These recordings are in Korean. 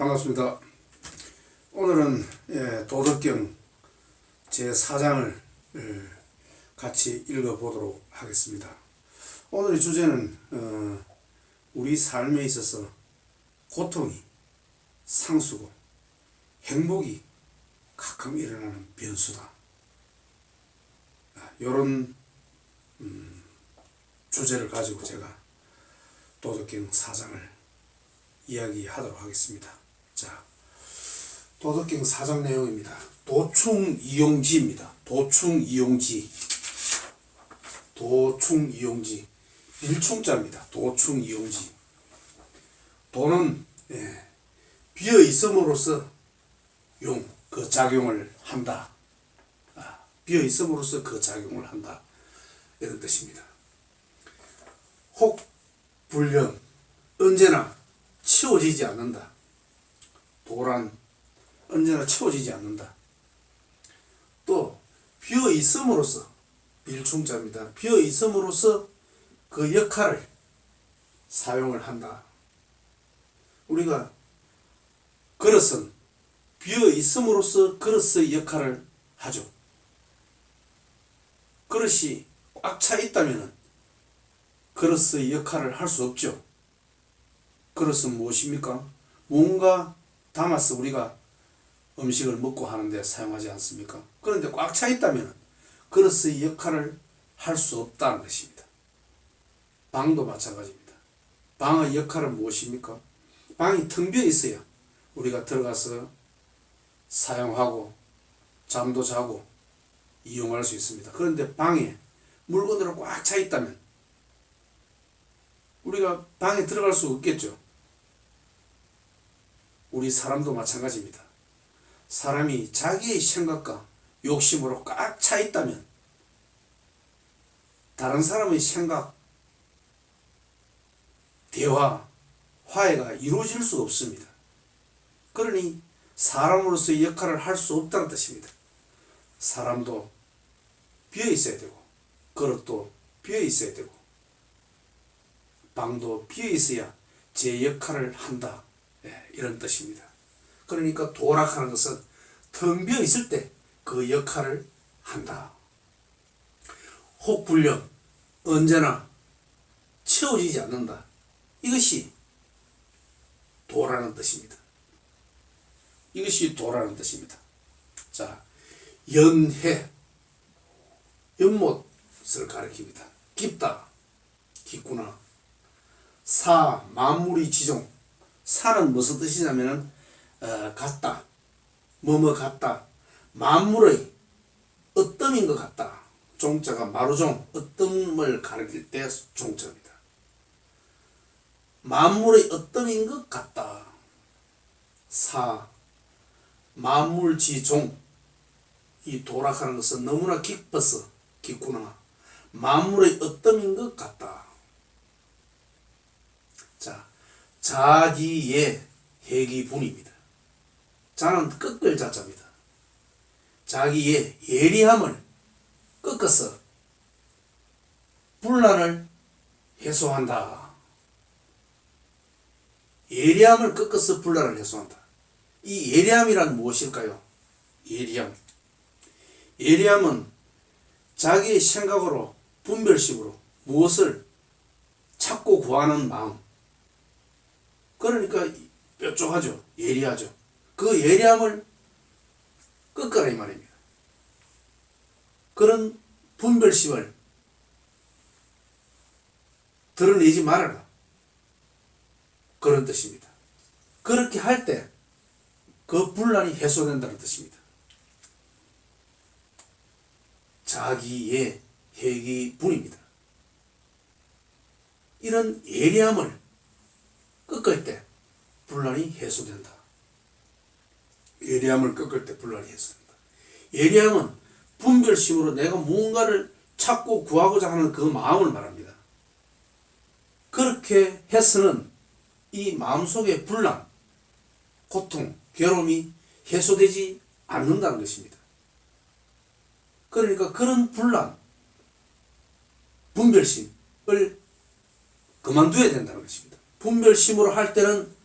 반갑습니다. 오늘은 도덕경 제4장을 같이 읽어보도록 하겠습니다. 오늘의 주제는 우리 삶에 있어서 고통이 상수고 행복이 가끔 일어나는 변수다. 이런 주제를 가지고 제가 도덕경 4장을 이야기하도록 하겠습니다. 자, 도덕경 4장 내용입니다. 도충이용지입니다. 도충이용지. 도충이용지. 일충자입니다. 도충이용지. 도는 비어 있음으로써 그 작용을 한다. 비어 있음으로써 그 작용을 한다. 이런 뜻입니다. 혹 불련 언제나 치워지지 않는다. 도란 언제나 치워지지 않는다. 또 비어 있음으로써 일충자입니다. 비어 있음으로써 그 역할을 사용을 한다. 우리가 그릇은 비어 있음으로써 그릇의 역할을 하죠. 그릇이 꽉 차 있다면 그릇의 역할을 할 수 없죠. 그릇은 무엇입니까? 뭔가 담아서 우리가 음식을 먹고 하는데 사용하지 않습니까? 그런데 꽉 차 있다면 그릇의 역할을 할 수 없다는 것입니다. 방도 마찬가지입니다. 방의 역할은 무엇입니까? 방이 텅 비어 있어야 우리가 들어가서 사용하고 잠도 자고 이용할 수 있습니다. 그런데 방에 물건으로 꽉 차 있다면 우리가 방에 들어갈 수 없겠죠. 우리 사람도 마찬가지입니다. 사람이 자기의 생각과 욕심으로 꽉 차 있다면 다른 사람의 생각, 대화, 화해가 이루어질 수 없습니다. 그러니 사람으로서의 역할을 할 수 없다는 뜻입니다. 사람도 비어 있어야 되고 그릇도 비어 있어야 되고 방도 비어 있어야 제 역할을 한다. 이런 뜻입니다. 그러니까 도락하는 것은 텅 비어 있을 때 그 역할을 한다. 혹 불련 언제나 채워지지 않는다. 이것이 도라는 뜻입니다. 이것이 도라는 뜻입니다. 자, 연해 연못을 가리킵니다. 깊다, 깊구나. 사 만물의 지종. 사는 무슨 뜻이냐면은 같다, 뭐뭐 같다, 만물의 어뜸인 것 같다. 종자가 마루종, 어뜸을 가리킬 때 종자입니다. 만물의 어뜸인 것 같다. 사 만물지종. 이 도락하는 것은 너무나 깊어서 깊구나. 만물의 어뜸인 것 같다. 자, 자기의 해기분입니다. 자는 꺾을 자자입니다. 자기의 예리함을 꺾어서 분란을 해소한다. 예리함을 꺾어서 분란을 해소한다. 이 예리함이란 무엇일까요? 예리함은 자기의 생각으로 분별식으로 무엇을 찾고 구하는 마음. 그러니까 뾰족하죠. 예리하죠. 그 예리함을 꺾으라 이 말입니다. 그런 분별심을 드러내지 말아라. 그런 뜻입니다. 그렇게 할 때 그 분란이 해소된다는 뜻입니다. 자기의 해기분입니다. 이런 예리함을 꺾을 때 분란이 해소된다. 예리함을 꺾을 때 분란이 해소된다. 예리함은 분별심으로 내가 무언가를 찾고 구하고자 하는 그 마음을 말합니다. 그렇게 해서는 이 마음속의 분란, 고통, 괴로움이 해소되지 않는다는 것입니다. 그러니까 그런 분란, 분별심을 그만둬야 된다는 것입니다. 분별심으로 할 때는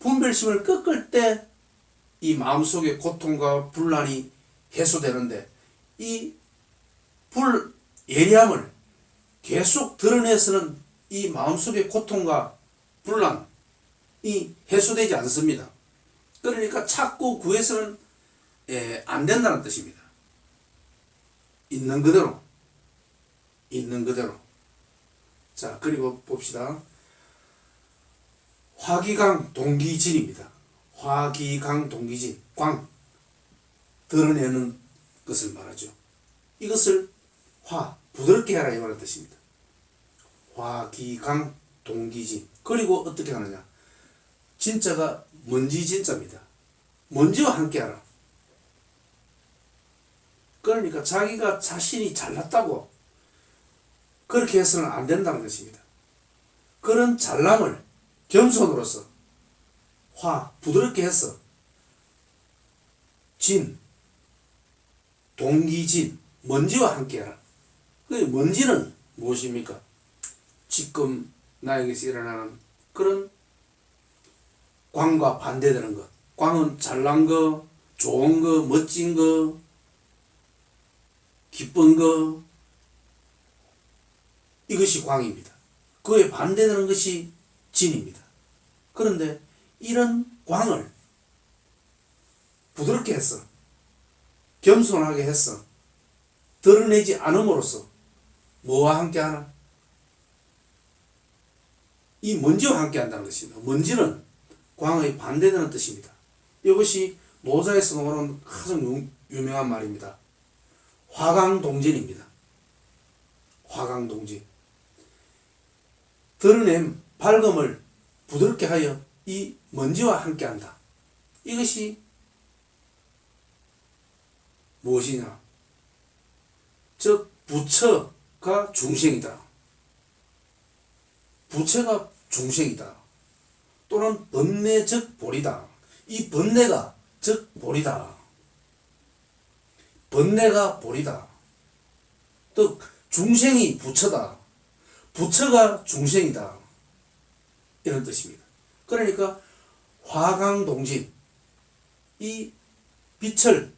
분별심을 꺾을 때 이 마음속의 고통과 분란이 해소되는데, 이 예리함을 계속 드러내서는 이 마음속의 고통과 분란이 해소되지 않습니다. 그러니까 찾고 구해서는 안 된다는 뜻입니다. 있는 그대로. 자, 그리고 봅시다. 화기강동기진입니다. 화기강동기진, 광, 드러내는 것을 말하죠. 이것을 부드럽게 하라, 이라는 뜻입니다. 화기강동기진. 그리고 어떻게 하느냐, 진짜가 먼지 진짜입니다. 먼지와 함께 하라. 그러니까 자기가 자신이 잘났다고 그렇게 해서는 안 된다는 것입니다. 그런 잘남을 겸손으로서 부드럽게 해서 동기진, 먼지와 함께 하라. 먼지는 무엇입니까? 지금 나에게서 일어나는 그런 광과 반대되는 것. 광은 잘난 거, 좋은 거, 멋진 거, 기쁜 거, 이것이 광입니다. 그에 반대되는 것이 진입니다. 그런데 이런 광을 부드럽게 해서, 겸손하게 해서 드러내지 않음으로써 뭐와 함께 하나? 이 먼지와 함께 한다는 것입니다. 먼지는 광의 반대되는 뜻입니다. 이것이 노자에서 나오는 가장 유명한 말입니다. 화강동진입니다. 화강동진. 드러냄, 밝음을 부드럽게 하여 이 먼지와 함께 한다. 이것이 무엇이냐? 즉 부처가 중생이다. 부처가 중생이다. 또는 번뇌 즉 보리다. 이 번뇌가 즉 보리다. 번뇌가 보리다. 또 중생이 부처다. 부처가 중생이다. 이런 뜻입니다. 그러니까 화강동진, 이 빛을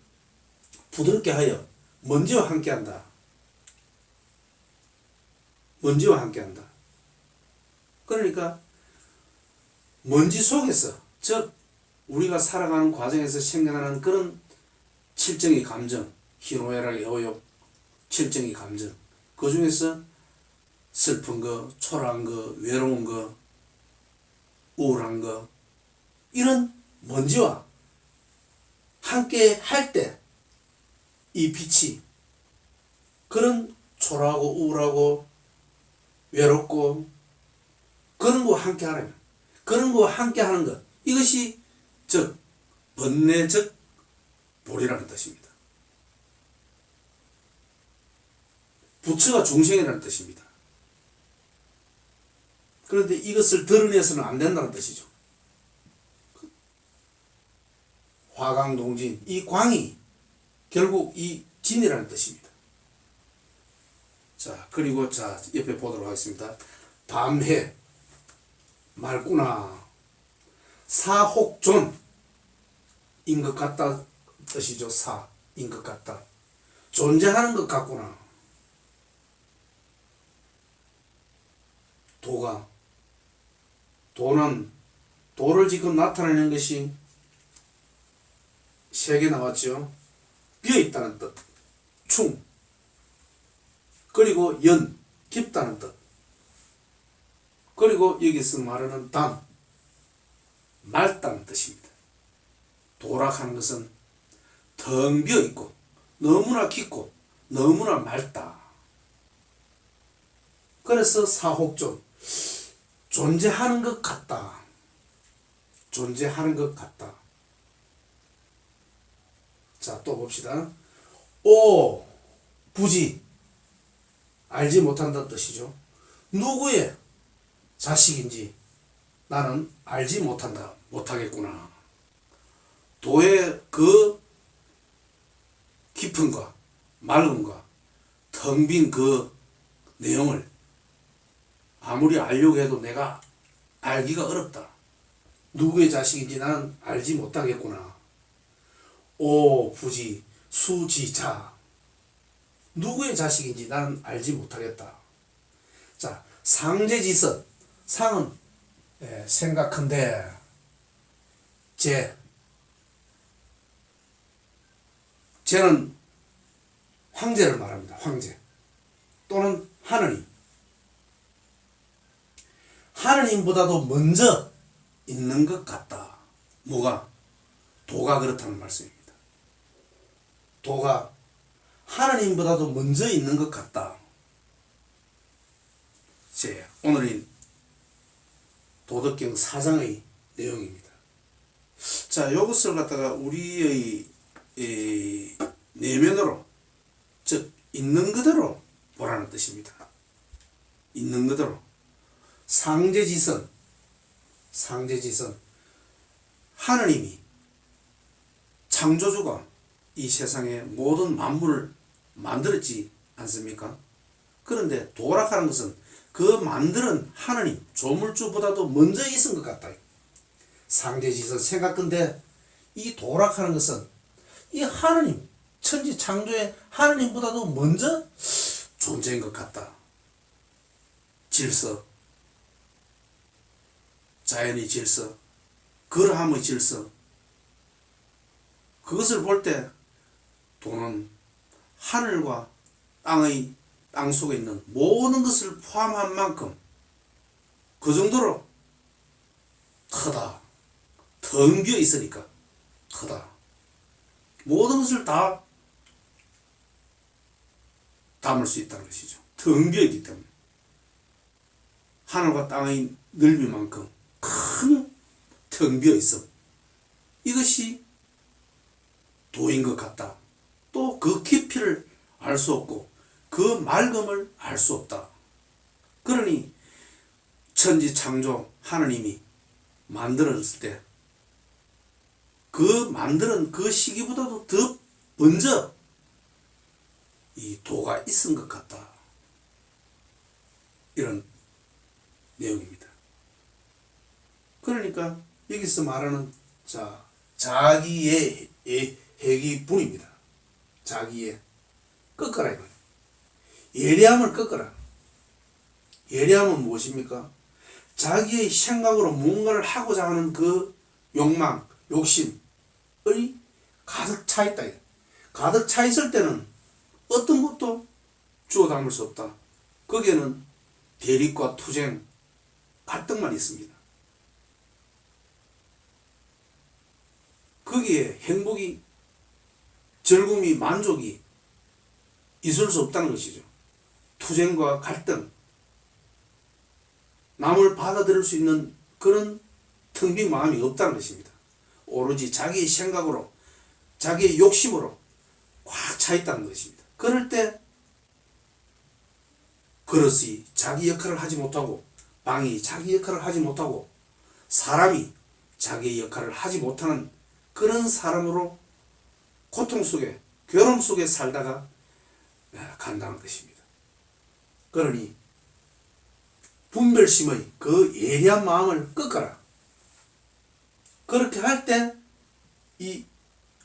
부드럽게 하여 먼지와 함께한다. 먼지와 함께한다. 그러니까 먼지 속에서, 즉 우리가 살아가는 과정에서 생겨나는 그런 칠정의 감정, 희노애락, 애호욕, 칠정의 감정, 그 중에서 슬픈 거, 초라한 거, 외로운 거, 우울한 거, 이런 먼지와 함께 할 때 이 빛이 그런 초라하고 우울하고 외롭고 그런 거와 함께 하라면, 그런 거와 함께 하는 것, 이것이 즉 번뇌적 보리라는 뜻입니다. 부처가 중생이라는 뜻입니다. 그런데 이것을 드러내서는 안 된다는 뜻이죠. 화강동진, 이 광이 결국 이 진이라는 뜻입니다. 자, 그리고 자, 옆에 보도록 하겠습니다. 밤해, 맑구나. 사혹존인 것 같다 뜻이죠. 사인 것 같다. 존재하는 것 같구나. 도를 지금 나타내는 것이 세 개 나왔죠. 비어있다는 뜻, 충, 그리고 깊다는 뜻, 그리고 여기서 말하는 맑다는 뜻입니다. 도락하는 것은 텅 비어있고 너무나 깊고 너무나 맑다. 그래서 사혹존, 존재하는 것 같다. 존재하는 것 같다. 자, 또 봅시다. 부지, 알지 못한다는 뜻이죠. 누구의 자식인지 나는 알지 못하겠구나. 도의 그 깊음과 맑음과 텅 빈 그 내용을 아무리 알려고 해도 내가 알기가 어렵다. 누구의 자식인지 나는 알지 못하겠구나. 오 부지 수지자. 누구의 자식인지 나는 알지 못하겠다. 자, 상제지선. 상은 생각한데 제는 황제를 말합니다. 황제 또는 하느님. 하느님보다도 먼저 있는 것 같다. 뭐가? 도가 그렇다는 말씀입니다. 도가 하느님보다도 먼저 있는 것 같다. 제 오늘인 도덕경 4장의 내용입니다. 자, 이것을 갖다가 우리의 내면으로, 즉 있는 그대로 보라는 뜻입니다. 있는 그대로. 상제지선. 하느님이 창조주가 이 세상의 모든 만물을 만들었지 않습니까? 그런데 도락하는 것은 그 만드는 하느님, 조물주보다도 먼저 있은 것 같다. 상제지선 생각건데 이 도락하는 것은 이 하느님, 천지 창조의 하느님보다도 먼저 존재인 것 같다. 질서, 자연의 질서, 그러함의 질서, 그것을 볼 때 도는 하늘과 땅 속에 있는 모든 것을 포함한 만큼 그 정도로 크다. 텅 비어 있으니까 크다. 모든 것을 다 담을 수 있다는 것이죠. 텅 비어 있기 때문에. 하늘과 땅의 넓이만큼 큰 텅 비어 있음. 이것이 도인 것 같다. 또 그 깊이를 알 수 없고 그 맑음을 알 수 없다. 그러니 천지 창조 하느님이 만들었을 때 그 만드는 그 시기보다도 더 먼저 이 도가 있은 것 같다. 이런 내용입니다. 그러니까 여기서 말하는 자기의 회귀분입니다. 자기의 꺾어라 이거예요. 예리함을 꺾어라. 예리함은 무엇입니까? 자기의 생각으로 뭔가를 하고자 하는 그 욕망, 욕심의 가득 차 있다. 가득 차 있을 때는 어떤 것도 주워 담을 수 없다. 거기에는 대립과 투쟁, 갈등만 있습니다. 거기에 행복이, 즐거움이, 만족이 있을 수 없다는 것이죠. 투쟁과 갈등, 남을 받아들일 수 있는 그런 텅 빈 마음이 없다는 것입니다. 오로지 자기의 생각으로, 자기의 욕심으로 꽉 차 있다는 것입니다. 그럴 때 그릇이 자기 역할을 하지 못하고, 방이 자기 역할을 하지 못하고, 사람이 자기의 역할을 하지 못하는 그런 사람으로 고통 속에, 괴로움 속에 살다가 간다는 것입니다. 그러니 분별심의 그 예리한 마음을 꺾어라. 그렇게 할 때 이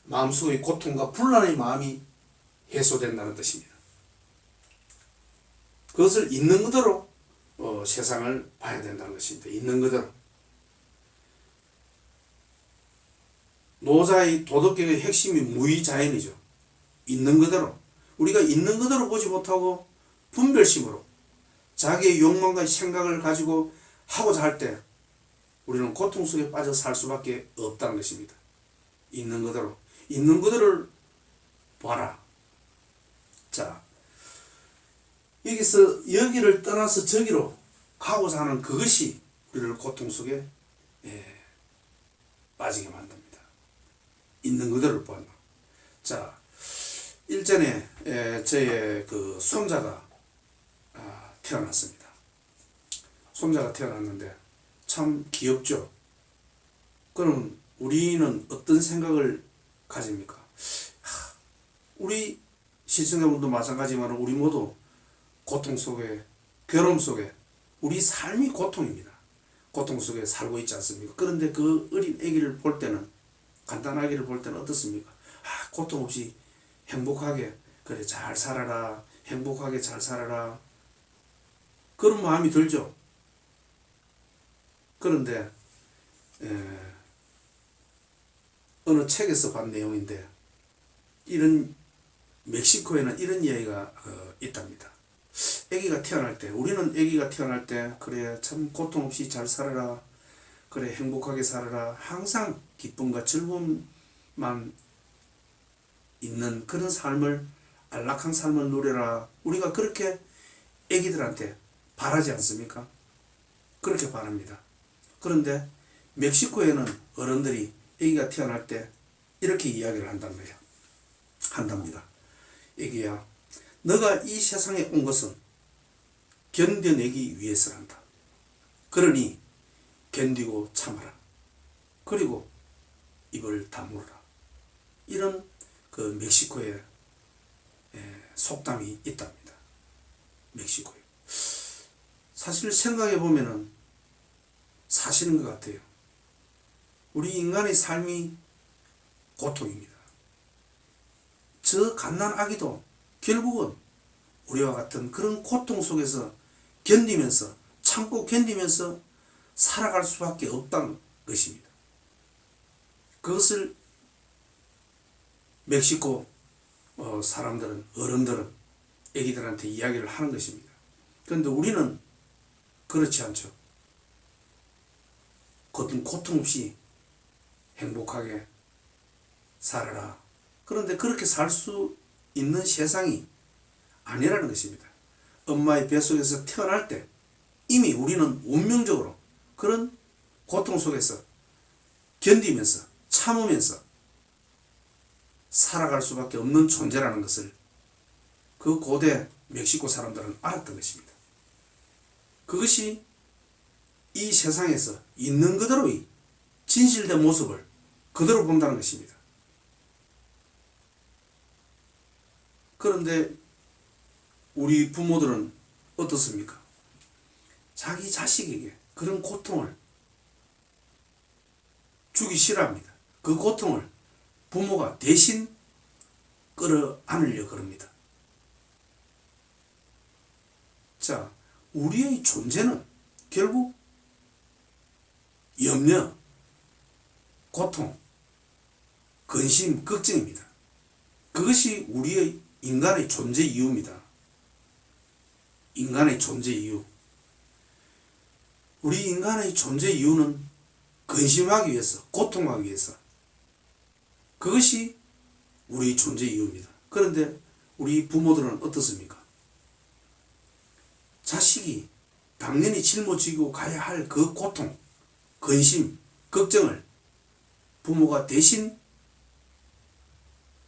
마음속의 고통과 분란의 마음이 해소된다는 뜻입니다. 그것을 있는 그대로 세상을 봐야 된다는 것입니다. 있는 그대로. 노자의 도덕경의 핵심이 무의자연이죠. 있는 그대로. 우리가 있는 그대로 보지 못하고 분별심으로 자기의 욕망과 생각을 가지고 하고자 할 때 우리는 고통 속에 빠져 살 수밖에 없다는 것입니다. 있는 그대로. 있는 그대로를 봐라. 자, 여기를 떠나서 저기로 가고자 하는 그것이 우리를 고통 속에 빠지게 만듭니다. 있는 그대로를 보았나. 자, 일전에 저의 그 손자가 태어났습니다. 손자가 태어났는데 참 귀엽죠. 그럼 우리는 어떤 생각을 가집니까? 우리 시청자분도 마찬가지지만 우리 모두 고통 속에, 괴로움 속에, 우리 삶이 고통입니다. 고통 속에 살고 있지 않습니까? 그런데 그 어린 아기를 볼 때는, 간단한 아기를 볼 때는 어떻습니까? 고통 없이 행복하게, 그래 잘 살아라, 행복하게 잘 살아라, 그런 마음이 들죠. 그런데 어느 책에서 본 내용인데, 이런 멕시코에는 이런 이야기가 있답니다. 아기가 태어날 때, 우리는 아기가 태어날 때 그래 참 고통 없이 잘 살아라, 그래 행복하게 살아라, 항상 기쁨과 즐거움만 있는 그런 삶을, 안락한 삶을 누려라, 우리가 그렇게 아기들한테 바라지 않습니까? 그렇게 바랍니다. 그런데 멕시코에는 어른들이 아기가 태어날 때 이렇게 이야기를 한답니다. 아기야, 너가 이 세상에 온 것은 견뎌내기 위해서란다. 그러니 견디고 참아라. 그리고 입을 다물어라. 이런 그 멕시코의 속담이 있답니다. 멕시코에. 사실 생각해 보면은 사실인 것 같아요. 우리 인간의 삶이 고통입니다. 저 갓난 아기도 결국은 우리와 같은 그런 고통 속에서 견디면서, 참고 견디면서 살아갈 수밖에 없다는 것입니다. 그것을 멕시코 사람들은, 어른들은 아기들한테 이야기를 하는 것입니다. 그런데 우리는 그렇지 않죠. 고통 없이 행복하게 살아라. 그런데 그렇게 살 수 있는 세상이 아니라는 것입니다. 엄마의 뱃속에서 태어날 때 이미 우리는 운명적으로 그런 고통 속에서 견디면서, 참으면서 살아갈 수밖에 없는 존재라는 것을 그 고대 멕시코 사람들은 알았던 것입니다. 그것이 이 세상에서 있는 그대로의 진실된 모습을 그대로 본다는 것입니다. 그런데 우리 부모들은 어떻습니까? 자기 자식에게 그런 고통을 주기 싫어합니다. 그 고통을 부모가 대신 끌어안으려고 합니다. 자, 우리의 존재는 결국 염려, 고통, 근심, 걱정입니다. 그것이 우리의 인간의 존재 이유입니다. 인간의 존재 이유. 우리 인간의 존재 이유는 근심하기 위해서, 고통하기 위해서. 그것이 우리 존재 이유입니다. 그런데 우리 부모들은 어떻습니까? 자식이 당연히 짊어지고 가야 할 그 고통, 근심, 걱정을 부모가 대신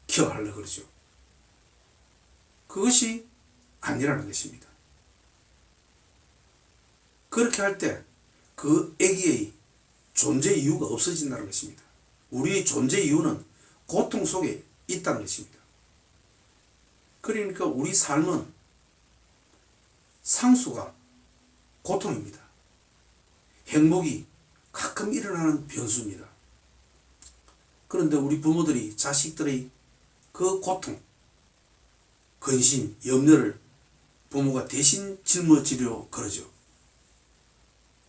케어하려고 그러죠. 그것이 아니라는 것입니다. 그렇게 할 때 그 아기의 존재 이유가 없어진다는 것입니다. 우리의 존재 이유는 고통 속에 있다는 것입니다. 그러니까 우리 삶은 상수가 고통입니다. 행복이 가끔 일어나는 변수입니다. 그런데 우리 부모들이 자식들의 그 고통, 근심, 염려를 부모가 대신 짊어지려 그러죠.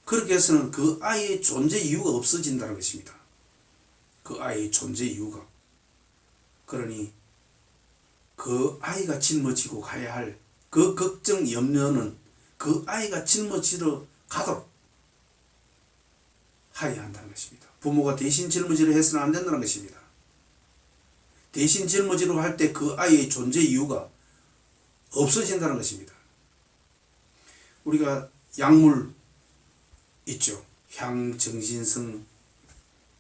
그렇게 해서는 그 아이의 존재 이유가 없어진다는 것입니다. 그 아이의 존재 이유가. 그러니 그 아이가 짊어지고 가야 할 그 걱정, 염려는 그 아이가 짊어지러 가도록 하여야 한다는 것입니다. 부모가 대신 짊어지려 해서는 안 된다는 것입니다. 대신 짊어지려 할 때 그 아이의 존재 이유가 없어진다는 것입니다. 우리가 약물 있죠. 향정신성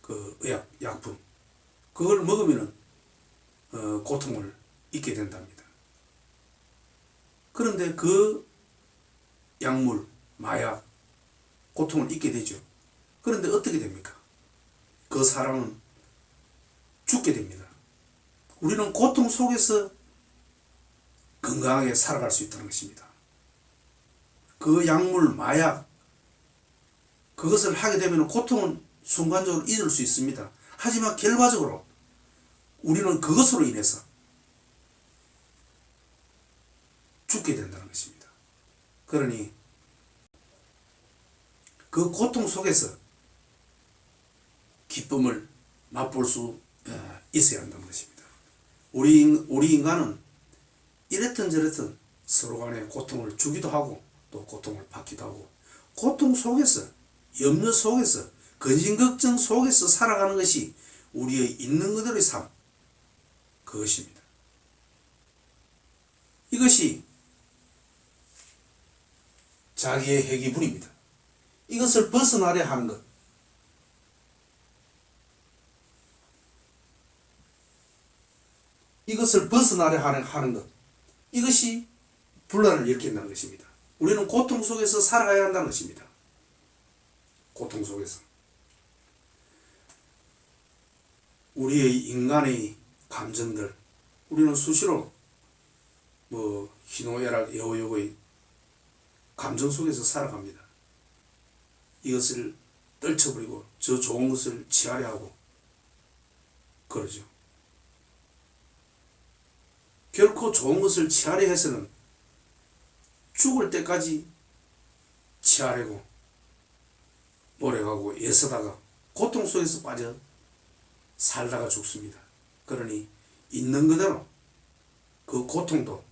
그 약품. 그걸 먹으면 고통을 잊게 된답니다. 그런데 그 약물, 마약, 고통을 잊게 되죠. 그런데 어떻게 됩니까? 그 사람은 죽게 됩니다. 우리는 고통 속에서 건강하게 살아갈 수 있다는 것입니다. 그 약물, 마약, 그것을 하게 되면 고통은 순간적으로 잊을 수 있습니다. 하지만 결과적으로 우리는 그것으로 인해서 죽게 된다는 것입니다. 그러니 그 고통 속에서 기쁨을 맛볼 수 있어야 한다는 것입니다. 우리 인간은 이랬든 저랬든 서로 간에 고통을 주기도 하고 또 고통을 받기도 하고, 고통 속에서, 염려 속에서, 근심 걱정 속에서 살아가는 것이 우리의 있는 그대로의 삶, 그것입니다. 이것이 자기의 회귀불입니다. 이것을 벗어나려 하는 것, 이것을 벗어나려 하는 것, 이것이 분란을 일으킨다는 것입니다. 우리는 고통 속에서 살아가야 한다는 것입니다. 고통 속에서 우리의 인간의 감정들, 우리는 수시로 희노애락 여호여호의 감정 속에서 살아갑니다. 이것을 떨쳐버리고 저 좋은 것을 취하려 하고 그러죠. 결코 좋은 것을 취하려 해서는 죽을 때까지 취하려고 노력하고 애쓰다가 고통 속에서 빠져 살다가 죽습니다. 그러니 있는 그대로 그 고통도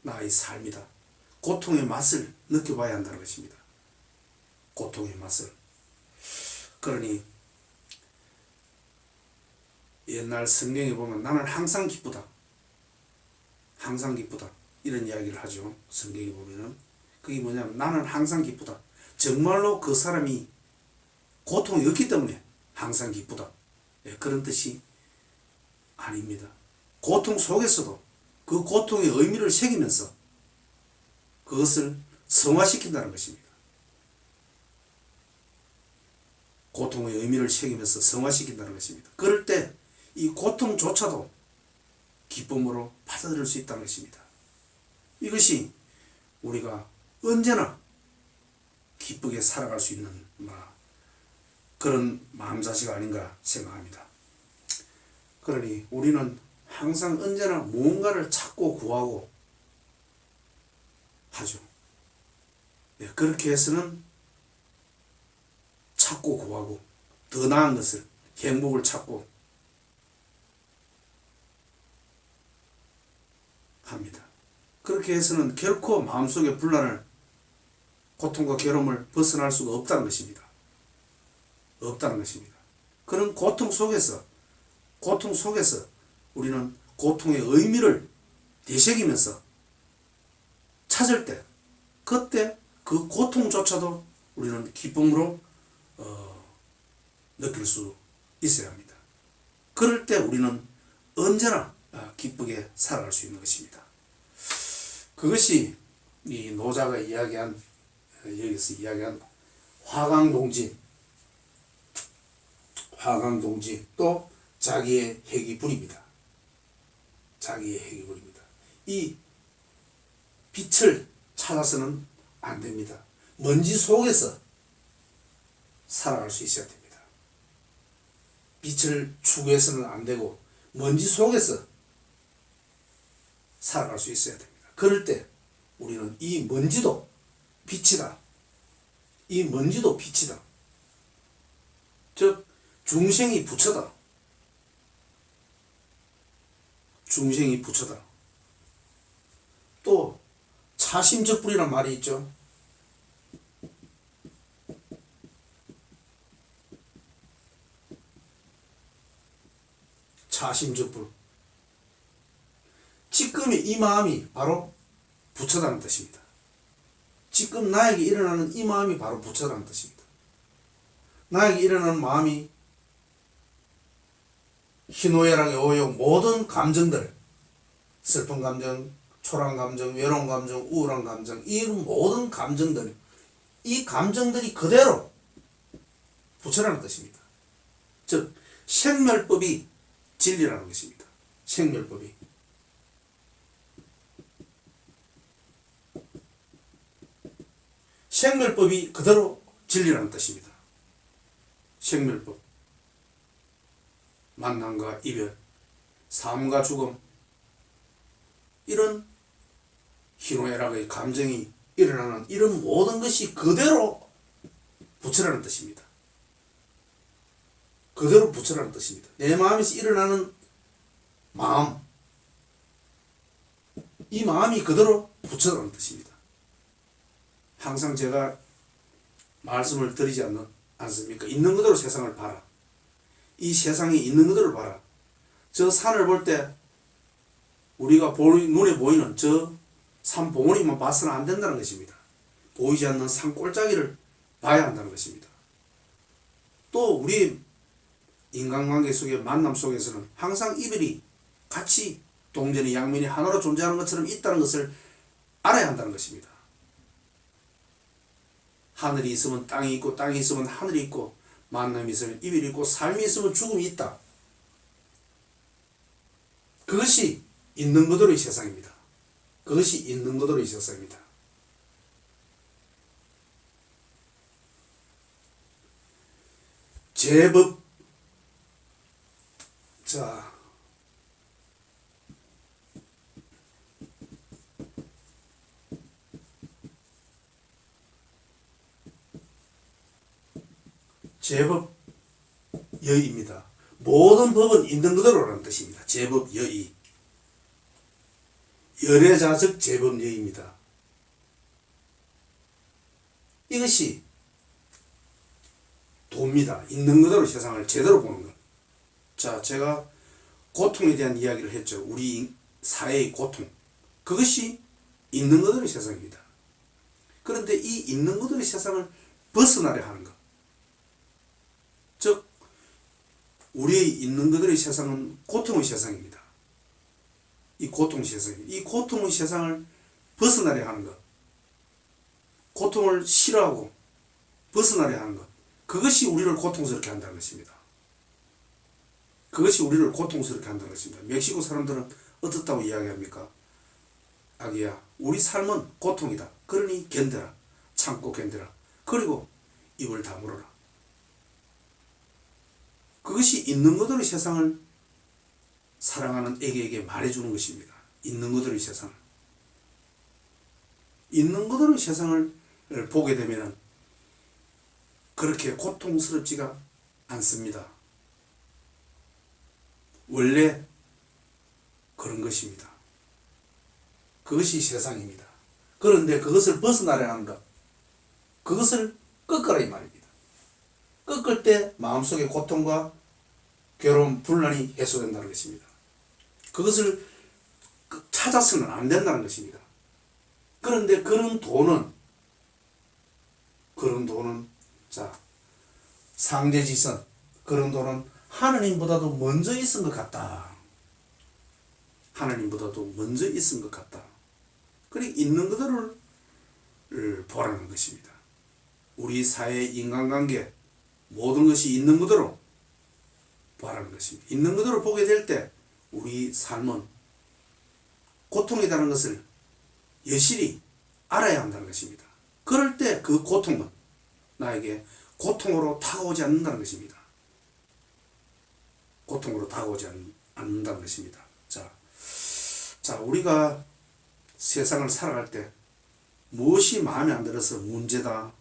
나의 삶이다. 고통의 맛을 느껴봐야 한다는 것입니다. 고통의 맛을. 그러니 옛날 성경에 보면 나는 항상 기쁘다. 항상 기쁘다. 이런 이야기를 하죠. 성경에 보면은. 그게 뭐냐면 나는 항상 기쁘다. 정말로 그 사람이 고통이 없기 때문에 항상 기쁘다. 그런 뜻이 아닙니다. 고통 속에서도 그 고통의 의미를 새기면서 그것을 성화시킨다는 것입니다. 고통의 의미를 새기면서 성화시킨다는 것입니다. 그럴 때 이 고통조차도 기쁨으로 받아들일 수 있다는 것입니다. 이것이 우리가 언제나 기쁘게 살아갈 수 있는 그런 마음자세가 아닌가 생각합니다. 그러니 우리는 항상 언제나 무언가를 찾고 구하고 하죠. 그렇게 해서는 찾고 구하고 더 나은 것을, 행복을 찾고 합니다. 그렇게 해서는 결코 마음속의 분란을, 고통과 괴로움을 벗어날 수가 없다는 것입니다. 없다는 것입니다. 그런 고통 속에서 우리는 고통의 의미를 되새기면서 찾을 때, 그때 그 고통조차도 우리는 기쁨으로 느낄 수 있어야 합니다. 그럴 때 우리는 언제나 기쁘게 살아갈 수 있는 것입니다. 그것이 이 노자가 여기서 이야기한 화강동지, 또 자기의 회귀불입니다. 자기의 회귀불입니다. 이 빛을 찾아서는 안 됩니다. 먼지 속에서 살아갈 수 있어야 됩니다. 빛을 추구해서는 안 되고 먼지 속에서 살아갈 수 있어야 됩니다. 그럴 때 우리는 이 먼지도 빛이다. 이 먼지도 빛이다. 즉 중생이 부처다. 중생이 부처다. 또 차심적불이란 말이 있죠. 차심적불. 지금 이 마음이 바로 부처라는 뜻입니다. 지금 나에게 일어나는 이 마음이 바로 부처라는 뜻입니다. 나에게 일어나는 마음이 희노애락 여호여 모든 감정들, 슬픈 감정, 초라한 감정, 외로운 감정, 우울한 감정, 이 모든 감정들, 이 감정들이 그대로 부처라는 뜻입니다. 즉 생멸법이 진리라는 것입니다. 생멸법이. 생멸법이 그대로 진리라는 뜻입니다. 생멸법, 만남과 이별, 삶과 죽음, 이런 희노애락의 감정이 일어나는 이런 모든 것이 그대로 부처라는 뜻입니다. 그대로 부처라는 뜻입니다. 내 마음에서 일어나는 마음, 이 마음이 그대로 부처라는 뜻입니다. 항상 제가 말씀을 드리지 않습니까? 있는 그대로 세상을 봐라. 이 세상이 있는 그대로 봐라. 저 산을 볼 때 우리가 눈에 보이는 저 산 봉우리만 봐서는 안 된다는 것입니다. 보이지 않는 산 꼴짜기를 봐야 한다는 것입니다. 또 우리 인간관계 속의 만남 속에서는 항상 이별이 같이 동전이 양면이 하나로 존재하는 것처럼 있다는 것을 알아야 한다는 것입니다. 하늘이 있으면 땅이 있고 땅이 있으면 하늘이 있고 만남이 있으면 이별이 있고 삶이 있으면 죽음이 있다. 그것이 있는 그대로의 세상입니다. 그것이 있는 그대로의 세상입니다. 제법, 자, 제법 여의입니다. 모든 법은 있는 그대로라는 뜻입니다. 제법 여의. 열애자적 제법 여의입니다. 이것이 도입니다. 있는 그대로 세상을 제대로 보는 것. 자, 제가 고통에 대한 이야기를 했죠. 우리 사회의 고통. 그것이 있는 그대로의 세상입니다. 그런데 이 있는 그대로의 세상을 벗어나려 하는 것. 즉, 우리의 있는 그대로의 세상은 고통의 세상입니다. 이 고통의 세상입니다. 이 고통의 세상을 벗어나려 하는 것. 고통을 싫어하고 벗어나려 하는 것. 그것이 우리를 고통스럽게 한다는 것입니다. 그것이 우리를 고통스럽게 한다는 것입니다. 멕시코 사람들은 어떻다고 이야기합니까? 아기야, 우리 삶은 고통이다. 그러니 견뎌라. 참고 견뎌라. 그리고 입을 다물어라. 그것이 있는 그대로의 세상을 사랑하는 애기에게 말해주는 것입니다. 있는 그대로의 세상을. 있는 그대로의 세상을 보게 되면 그렇게 고통스럽지가 않습니다. 원래 그런 것입니다. 그것이 세상입니다. 그런데 그것을 벗어나려 하는 것, 그것을 꺾으라 이 말입니다. 꺾을 때 마음속의 고통과 괴로움, 분란이 해소된다는 것입니다. 그것을 찾아서는 안 된다는 것입니다. 그런데 그런 도는 자, 상제지선, 그런 도는 하느님보다도 먼저 있은 것 같다. 하느님보다도 먼저 있은 것 같다. 그러니 있는 그대로를 보라는 것입니다. 우리 사회 인간관계 모든 것이 있는 그대로 보라는 것입니다. 있는 그대로 보게 될 때 우리 삶은 고통이라는 것을 여실히 알아야 한다는 것입니다. 그럴 때 그 고통은 나에게 고통으로 다가오지 않는다는 것입니다. 고통으로 다가오지 않는다는 것입니다. 자, 우리가 세상을 살아갈 때 무엇이 마음에 안 들어서 문제다.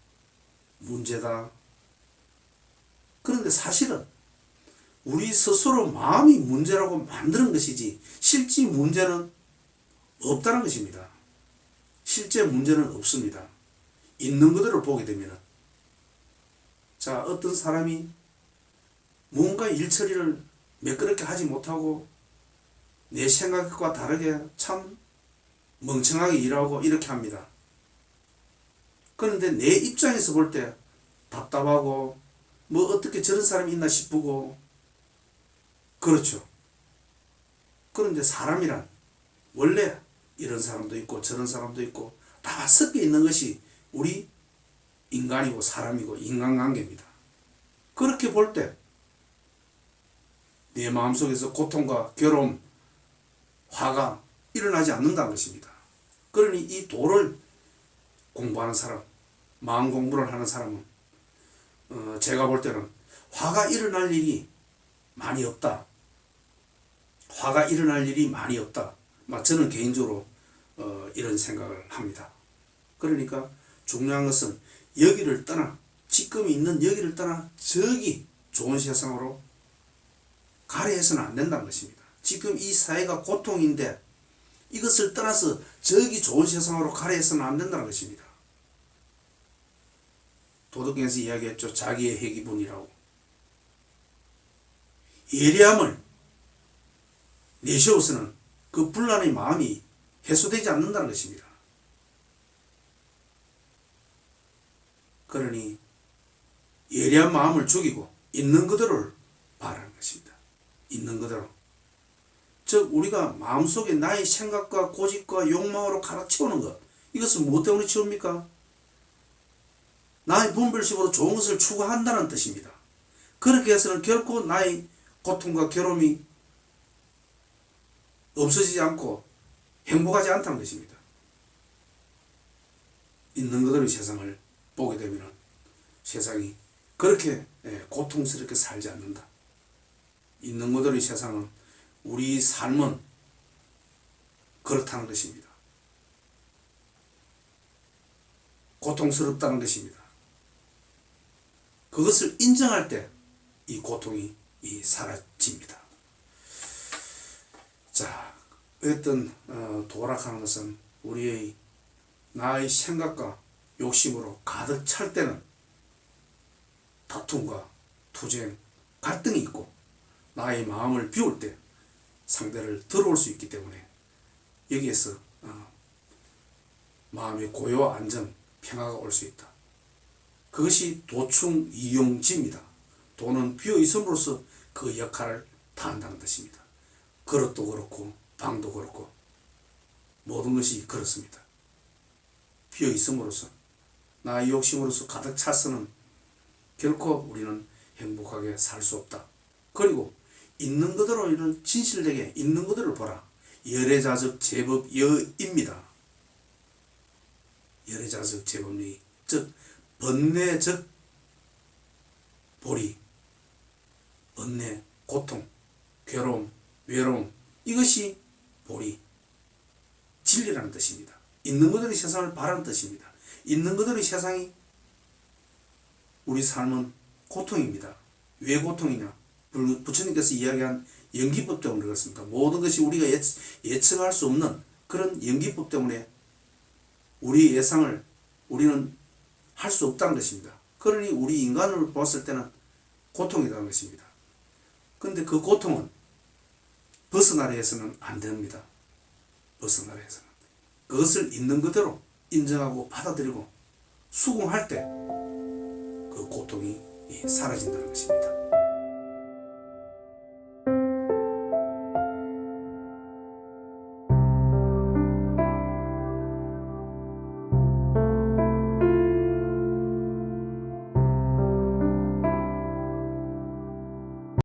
그런데 사실은 우리 스스로 마음이 문제라고 만드는 것이지 실제 문제는 없다는 것입니다. 실제 문제는 없습니다. 있는 그대로 보게 되면, 자, 어떤 사람이 뭔가 일처리를 매끄럽게 하지 못하고 내 생각과 다르게 참 멍청하게 일하고 이렇게 합니다. 그런데 내 입장에서 볼 때 답답하고 뭐 어떻게 저런 사람이 있나 싶고 그렇죠. 그런데 사람이란 원래 이런 사람도 있고 저런 사람도 있고 다 섞여 있는 것이 우리 인간이고 사람이고 인간관계입니다. 그렇게 볼 때 내 마음속에서 고통과 괴로움, 화가 일어나지 않는다는 것입니다. 그러니 이 도를 공부하는 사람, 마음 공부를 하는 사람은 제가 볼 때는 화가 일어날 일이 많이 없다. 화가 일어날 일이 많이 없다. 저는 개인적으로 이런 생각을 합니다. 그러니까 중요한 것은 여기를 떠나, 지금 있는 여기를 떠나 저기 좋은 세상으로 가려해서는 안 된다는 것입니다. 지금 이 사회가 고통인데 이것을 떠나서 저기 좋은 세상으로 가려해서는 안 된다는 것입니다. 도덕경에서 이야기했죠. 자기의 회귀분이라고. 예리함을 내세워서는 그 분란의 마음이 해소되지 않는다는 것입니다. 그러니 예리한 마음을 죽이고 있는 그대로를 바라는 것입니다. 있는 그대로. 즉 우리가 마음속에 나의 생각과 고집과 욕망으로 갈아치우는 것, 이것은 무엇 때문에 치웁니까? 나의 분별심으로 좋은 것을 추구한다는 뜻입니다. 그렇게 해서는 결코 나의 고통과 괴로움이 없어지지 않고 행복하지 않다는 것입니다. 있는 그대로의 세상을 보게 되면 세상이 그렇게 고통스럽게 살지 않는다. 있는 그대로의 세상은, 우리 삶은 그렇다는 것입니다. 고통스럽다는 것입니다. 그것을 인정할 때 이 고통이 사라집니다. 자, 어떤 도락하는 것은 우리의 나의 생각과 욕심으로 가득 찰 때는 다툼과 투쟁, 갈등이 있고, 나의 마음을 비울 때 상대를 들어올 수 있기 때문에 여기에서 마음의 고요와 안정, 평화가 올 수 있다. 그것이 도충 이용지입니다. 도는 비어 있음으로써 그 역할을 다한다는 뜻입니다. 그릇도 그렇고 방도 그렇고 모든 것이 그렇습니다. 비어 있음으로써, 나의 욕심으로서 가득 찼으면 결코 우리는 행복하게 살 수 없다. 그리고 있는 그대로 이런 진실되게 있는 그대로 보라. 열애자적 제법여입니다. 열애자적 제법리, 즉 번뇌적 보리, 번뇌, 고통, 괴로움, 외로움, 이것이 보리, 진리라는 뜻입니다. 있는 그대로의 세상을 바라는 뜻입니다. 있는 그대로의 세상이 우리 삶은 고통입니다. 왜 고통이냐? 부처님께서 이야기한 연기법 때문에 그렇습니다. 모든 것이 우리가 예측할 수 없는 그런 연기법 때문에 우리 예상을 우리는 할 수 없다는 것입니다. 그러니 우리 인간을 봤을 때는 고통이라는 것입니다. 그런데 그 고통은 벗어나려 해서는 안 됩니다. 벗어나려 해서는. 그것을 있는 그대로 인정하고 받아들이고 수긍할 때 그 고통이 사라진다는 것입니다.